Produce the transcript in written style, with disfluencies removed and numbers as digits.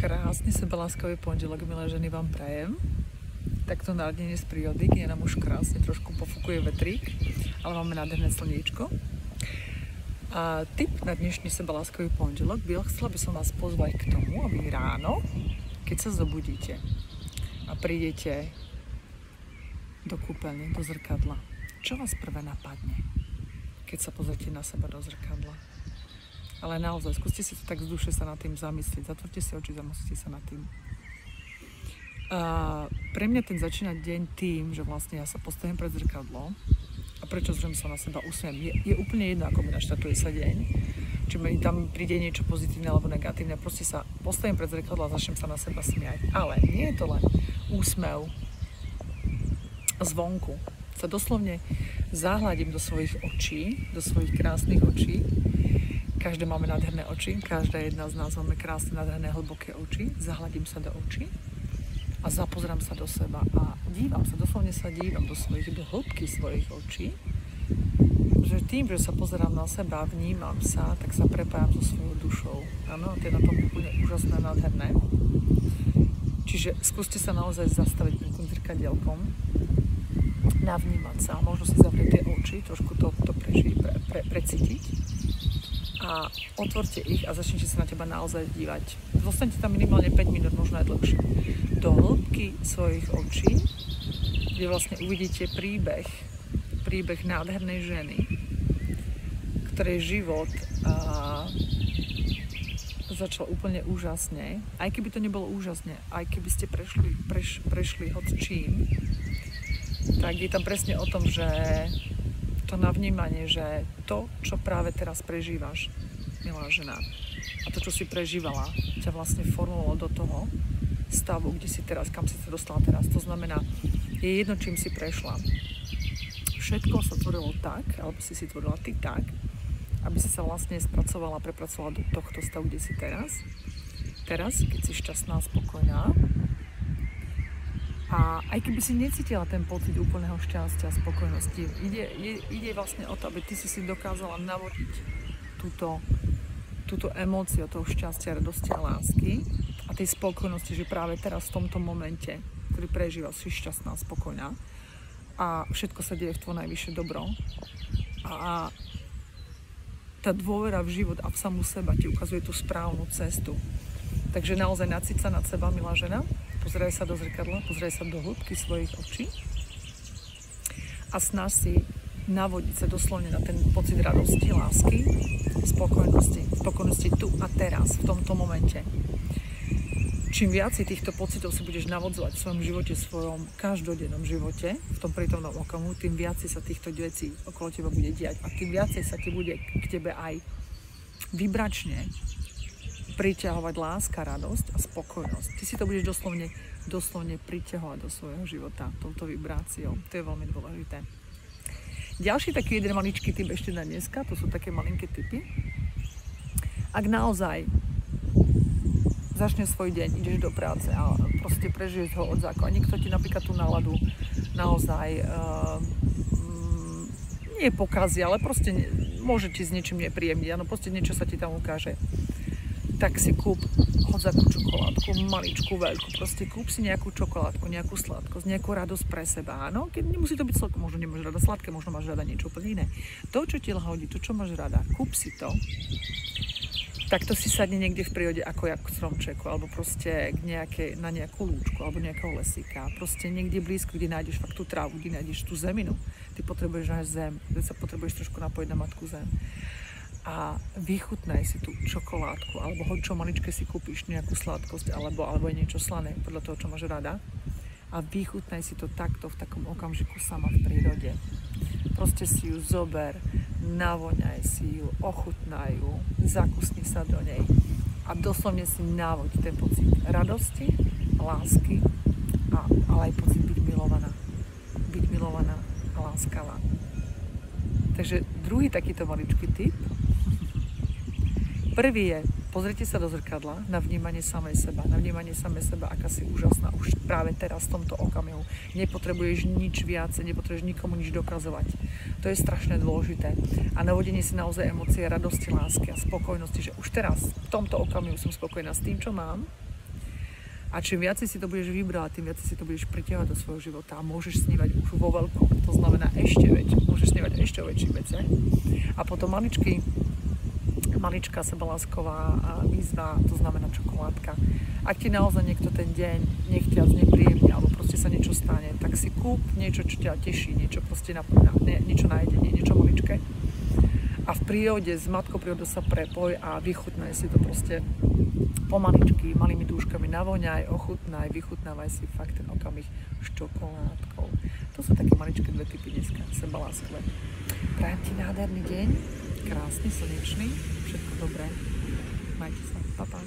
Krásny sebaláskavý pondelok, milé ženy, vám prajem. Takto narodenie z prírody, kde nám už krásne trošku pofúkuje vetrík, ale máme nádherné slniečko. A tip na dnešný sebaláskavý pondelok chcela by som vás pozvať k tomu, aby ráno, keď sa zobudíte a prídete do kúpeľne, do zrkadla, čo vás prvé napadne, keď sa pozrite na seba do zrkadla? Ale naozaj, skúste si to tak z duše sa nad tým zamyslieť. Zatvorte si oči, zamyslite sa nad tým. Pre mňa ten začína deň tým, že vlastne ja sa postavím pred zrkadlo a prečo zrejme sa na seba usmiem. Je úplne jedno, ako mi naštartuje sa deň. Či mi tam príde niečo pozitívne alebo negatívne. Proste sa postavím pred zrkadlo a začnem sa na seba smiať. Ale nie je to len úsmev zvonku. Sa doslovne zahľadím do svojich očí, do svojich krásnych očí. Každé máme nádherné oči, každá jedna z nás máme krásne, nádherné, hlboké oči. Zahľadím sa do očí a zapozerám sa do seba a dívam sa, doslovne sa dívam do hĺbky svojich očí. Že tým, že sa pozerám na seba a vnímam sa, tak sa prepájam so svojou dušou. Áno, to je na tom úplne úžasné, nádherné. Čiže skúste sa naozaj zastaviť pred tým zrkadielkom, navnímať sa, možno si zavrieť tie oči, trošku to precítiť. A otvorte ich a začnite sa na teba naozaj dívať. Zostaňte tam minimálne 5 minút, možno aj dlhšie. Do hĺbky svojich očí, kde vlastne uvidíte príbeh nádhernej ženy, ktorej život začal úplne úžasne. Aj keby to nebolo úžasne, aj keby ste prešli od čím, tak je tam presne o tom, že to navnímanie, že to, čo práve teraz prežívaš, milá žena, a to, čo si prežívala, ťa vlastne formovalo do toho stavu, kde si teraz, kam si sa dostala teraz. To znamená, je jedno, čím si prešla. Všetko sa tvorilo tak, alebo si tvorila ty tak, aby si sa vlastne spracovala, prepracovala do tohto stavu, kde si teraz. Teraz, keď si šťastná, spokojná, a aj keby si necítila ten pocit úplného šťastia, spokojnosti, ide vlastne o to, aby ty si dokázala navodiť túto emóciu toho šťastia, radosti a lásky a tej spokojnosti, že práve teraz v tomto momente, ktorý prežívaš, si šťastná, spokojná a všetko sa deje v tvoje najvyššie dobro a tá dôvera v život a v samú seba ti ukazuje tú správnu cestu. Takže naozaj nacíť sa nad seba, milá žena, pozeraj sa do zrkadla, pozeraj sa do hĺbky svojich očí a snaž si navodiť sa doslovne na ten pocit radosti, lásky, spokojnosti tu a teraz, v tomto momente. Čím viac týchto pocitov si budeš navodzovať v svojom živote, v svojom každodennom živote, v tom prítomnom okamihu, tým viacej sa týchto vecí okolo teba bude diať a tým viacej sa ti bude k tebe aj vibračne priťahovať láska, radosť a spokojnosť. Ty si to budeš doslovne priťahovať do svojho života touto vibráciou. To je veľmi dôležité. Ďalší taký jeden maličký tip ešte na dneska, to sú také malinké tipy. Ak naozaj začne svoj deň, ideš do práce a proste prežiješ ho od základu. Niekto ti napríklad tú náladu naozaj nie pokazí, ale proste môže ti s niečím nepríjemniť. Áno, proste niečo sa ti tam ukáže. Tak si kúp hodzakú čokoládku, maličku, veľkú, proste kúp si nejakú čokoládku, nejakú sladkosť, nejakú radosť pre seba, áno? Keď nemusí to byť sladké, možno nemáš rada sladké, možno máš rada niečo úplne iné. To, čo ti hodí, to, čo máš rada, kúp si to, takto si sadne niekde v prírode ako k stromčeku, alebo proste na nejakú lúčku, alebo nejakého lesíka, proste niekde blízko, kde nájdeš fakt tú trávu, kde nájdeš tú zeminu. Ty potrebuješ nájsť zem, kde sa potrebuješ trošku napojiť na matku zem. A vychutnaj si tú čokoládku, alebo hoď čo maličké si kúpiš, nejakú sladkosť, alebo aj niečo slané, podľa toho, čo máš rada. A vychutnaj si to takto, v takom okamžiku sama v prírode. Proste si ju zober, navoňaj si ju, ochutnaj ju, zakusni sa do nej. A doslovne si navoď ten pocit radosti, lásky, ale aj pocit byť milovaná. Byť milovaná a láskavá. Takže druhý takýto maličký tip. Prvý je, pozrite sa do zrkadla na vnímanie samej seba, aká si úžasná už práve teraz v tomto okamihu. Nepotrebuješ nič viac, nepotrebuješ nikomu nič dokazovať. To je strašne dôležité. A navodenie si naozaj emócie radosti, lásky a spokojnosti, že už teraz v tomto okamihu som spokojná s tým, čo mám A čím viac si to budeš vybrať, tým viac si to budeš pritiahovať do svojho života a môžeš snívať už vo veľkom. To znamená ešte väčšie. Môžeš snívať ešte o väčších veciach. A potom maličká sebalásková výzva, to znamená čokoládka. Ak ti naozaj niekto ten deň nech ťa znepríjemní, alebo proste sa niečo stane, tak si kúp niečo, čo ťa teší, niečo proste niečo na jedenie, niečo maličké. A v prírode, s matkou prírodou sa prepoj a vychutnaj si to proste pomaličky, malými dúškami, navoňaj, ochutnaj, vychutnávaj si fakt ten okamih s čokoládkou. To sú také maličké dve typy dneska, sebaláskové. Prajem ti nádherný deň, krásny, slnečný, všetko dobré. Majte sa, pa pa.